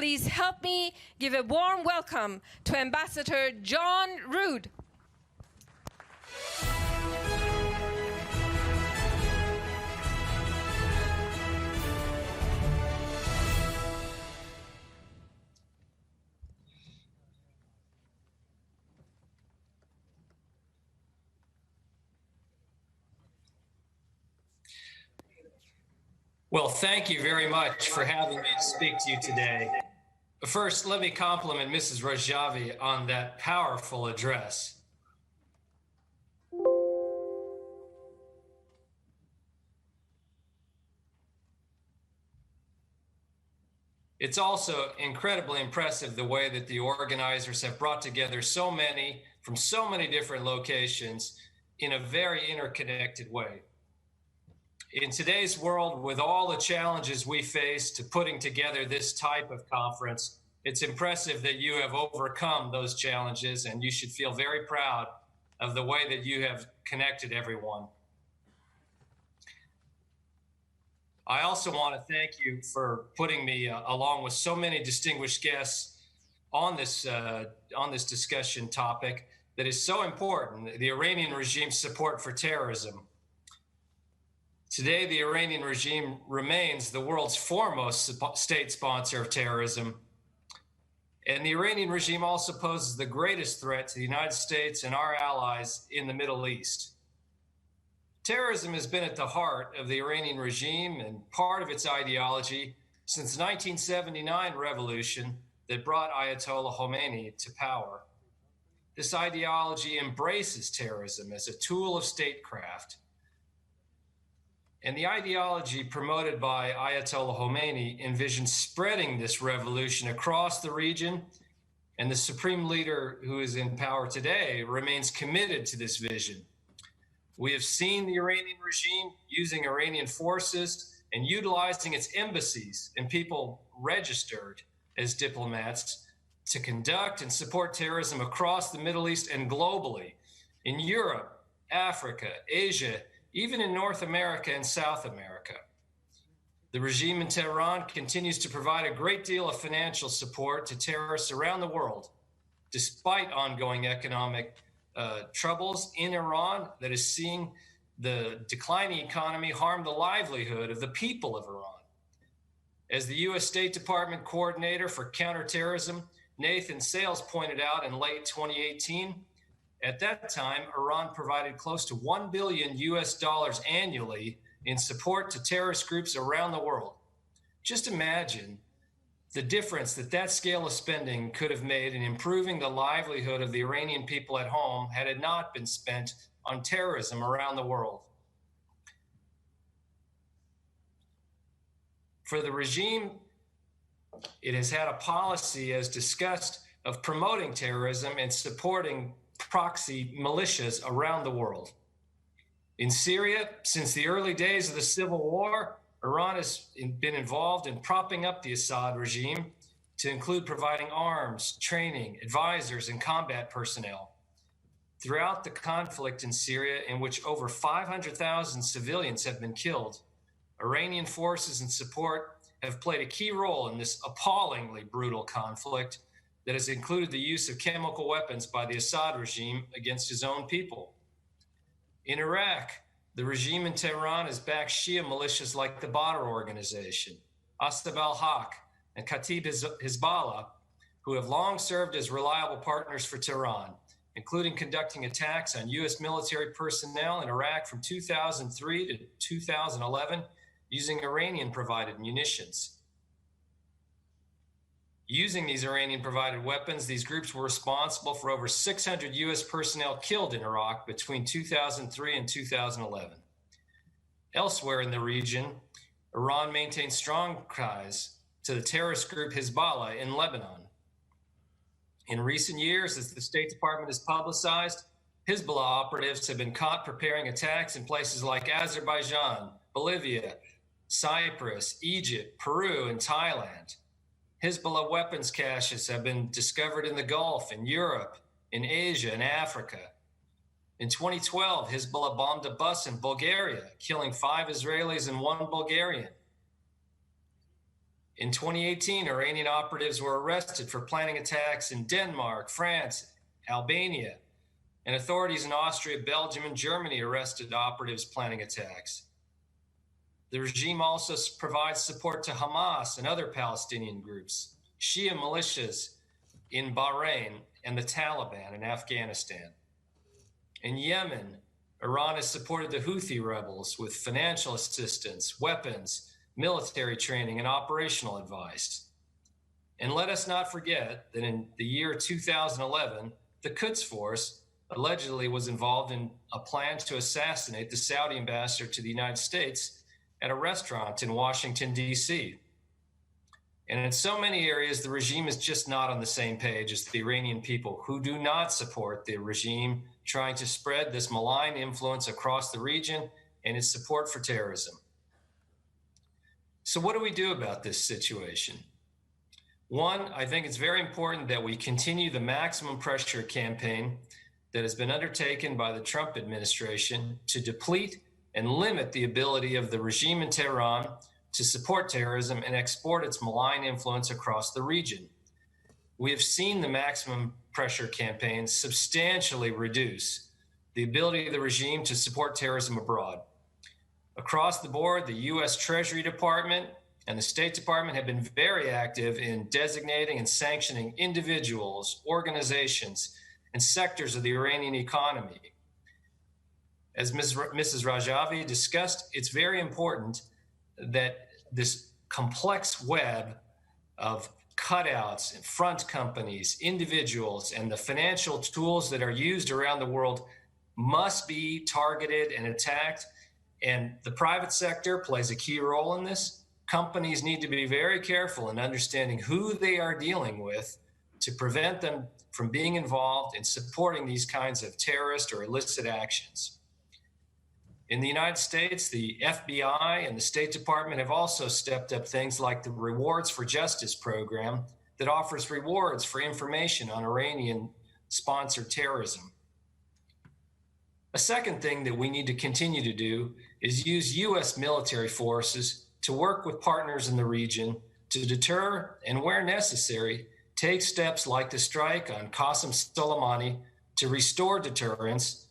please help me give a warm welcome to Ambassador John Rood. Well, thank you very much for having me to speak to you today. First, let me compliment Mrs. Rajavi on that powerful address. It's also incredibly impressive the way that the organizers have brought together so many from so many different locations in a very interconnected way. In today's world, with all the challenges we face to putting together this type of conference, it's impressive that you have overcome those challenges, and you should feel very proud of the way that you have connected everyone. I also want to thank you for putting me along with so many distinguished guests on this discussion topic that is so important, the Iranian regime's support for terrorism. Today, the Iranian regime remains the world's foremost state sponsor of terrorism. And the Iranian regime also poses the greatest threat to the United States and our allies in the Middle East. Terrorism has been at the heart of the Iranian regime and part of its ideology since the 1979 revolution that brought Ayatollah Khomeini to power. This ideology embraces terrorism as a tool of statecraft. And the ideology promoted by Ayatollah Khomeini envisions spreading this revolution across the region, and the supreme leader who is in power today remains committed to this vision. We have seen the Iranian regime using Iranian forces and utilizing its embassies and people registered as diplomats to conduct and support terrorism across the Middle East and globally, in Europe, Africa, Asia, even in North America and South America. The regime in Tehran continues to provide a great deal of financial support to terrorists around the world, despite ongoing economic troubles in Iran that is seeing the declining economy harm the livelihood of the people of Iran. As the U.S. State Department Coordinator for Counterterrorism, Nathan Sales, pointed out in late 2018, at that time, Iran provided close to $1 billion annually in support to terrorist groups around the world. Just imagine the difference that that scale of spending could have made in improving the livelihood of the Iranian people at home had it not been spent on terrorism around the world. For the regime, it has had a policy, as discussed, of promoting terrorism and supporting proxy militias around the world. In Syria, since the early days of the civil war, Iran has been involved in propping up the Assad regime, to include providing arms, training, advisors, and combat personnel. Throughout the conflict in Syria, in which over 500,000 civilians have been killed, Iranian forces and support have played a key role in this appallingly brutal conflict that has included the use of chemical weapons by the Assad regime against his own people. In Iraq, the regime in Tehran has backed Shia militias like the Badr organization, Astab al-Haq, and Khatib Hezbollah, who have long served as reliable partners for Tehran, including conducting attacks on U.S. military personnel in Iraq from 2003 to 2011 using Iranian-provided munitions. Using these Iranian-provided weapons, these groups were responsible for over 600 U.S. personnel killed in Iraq between 2003 and 2011. Elsewhere in the region, Iran maintains strong ties to the terrorist group Hezbollah in Lebanon. In recent years, as the State Department has publicized, Hezbollah operatives have been caught preparing attacks in places like Azerbaijan, Bolivia, Cyprus, Egypt, Peru, and Thailand. Hezbollah weapons caches have been discovered in the Gulf, in Europe, in Asia, and Africa. In 2012, Hezbollah bombed a bus in Bulgaria, killing 5 Israelis and 1 Bulgarian. In 2018, Iranian operatives were arrested for planning attacks in Denmark, France, Albania, and authorities in Austria, Belgium, and Germany arrested operatives planning attacks. The regime also provides support to Hamas and other Palestinian groups, Shia militias in Bahrain, and the Taliban in Afghanistan. In Yemen, Iran has supported the Houthi rebels with financial assistance, weapons, military training, and operational advice. And let us not forget that in the year 2011, the Quds Force allegedly was involved in a plan to assassinate the Saudi ambassador to the United States at a restaurant in Washington, D.C. And in so many areas, the regime is just not on the same page as the Iranian people, who do not support the regime trying to spread this malign influence across the region and its support for terrorism. So what do we do about this situation? One, I think it's very important that we continue the maximum pressure campaign that has been undertaken by the Trump administration to deplete and limit the ability of the regime in Tehran to support terrorism and export its malign influence across the region. We have seen the maximum pressure campaign substantially reduce the ability of the regime to support terrorism abroad. Across the board, the U.S. Treasury Department and the State Department have been very active in designating and sanctioning individuals, organizations, and sectors of the Iranian economy. As Mrs. Rajavi discussed, it's very important that this complex web of cutouts and front companies, individuals, and the financial tools that are used around the world must be targeted and attacked. And the private sector plays a key role in this. Companies need to be very careful in understanding who they are dealing with to prevent them from being involved in supporting these kinds of terrorist or illicit actions. In the United States, the FBI and the State Department have also stepped up things like the Rewards for Justice program that offers rewards for information on Iranian-sponsored terrorism. A second thing that we need to continue to do is use U.S. military forces to work with partners in the region to deter and, where necessary, take steps like the strike on Qasem Soleimani to restore deterrence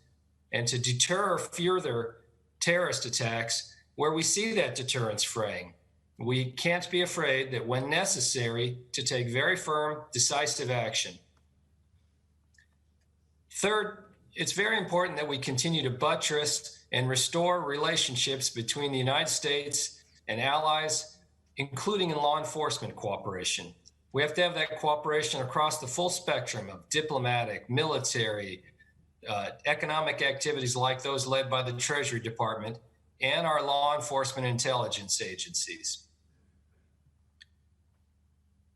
and to deter further terrorist attacks where we see that deterrence fraying. We can't be afraid that when necessary to take very firm, decisive action. Third, it's very important that we continue to buttress and restore relationships between the United States and allies, including in law enforcement cooperation. We have to have that cooperation across the full spectrum of diplomatic, military, economic activities like those led by the Treasury Department and our law enforcement intelligence agencies.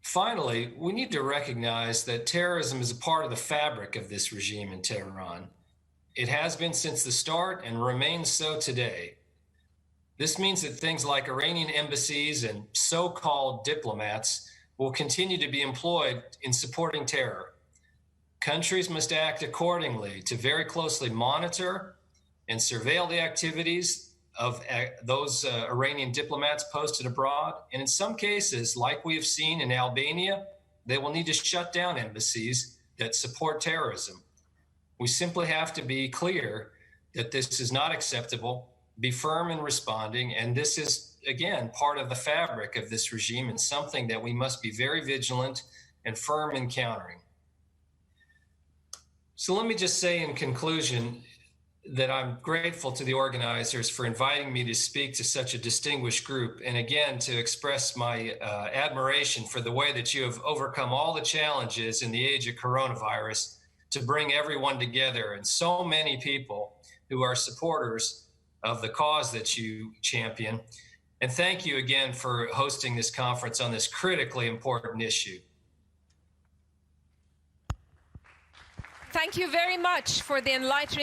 Finally, we need to recognize that terrorism is a part of the fabric of this regime in Tehran. It has been since the start and remains so today. This means that things like Iranian embassies and so-called diplomats will continue to be employed in supporting terror. Countries must act accordingly to very closely monitor and surveil the activities of those Iranian diplomats posted abroad. And in some cases, like we have seen in Albania, they will need to shut down embassies that support terrorism. We simply have to be clear that this is not acceptable, be firm in responding, and this is, again, part of the fabric of this regime and something that we must be very vigilant and firm in countering. So let me just say in conclusion that I'm grateful to the organizers for inviting me to speak to such a distinguished group, and again, to express my admiration for the way that you have overcome all the challenges in the age of coronavirus to bring everyone together, and so many people who are supporters of the cause that you champion. And thank you again for hosting this conference on this critically important issue. Thank you very much for the enlightening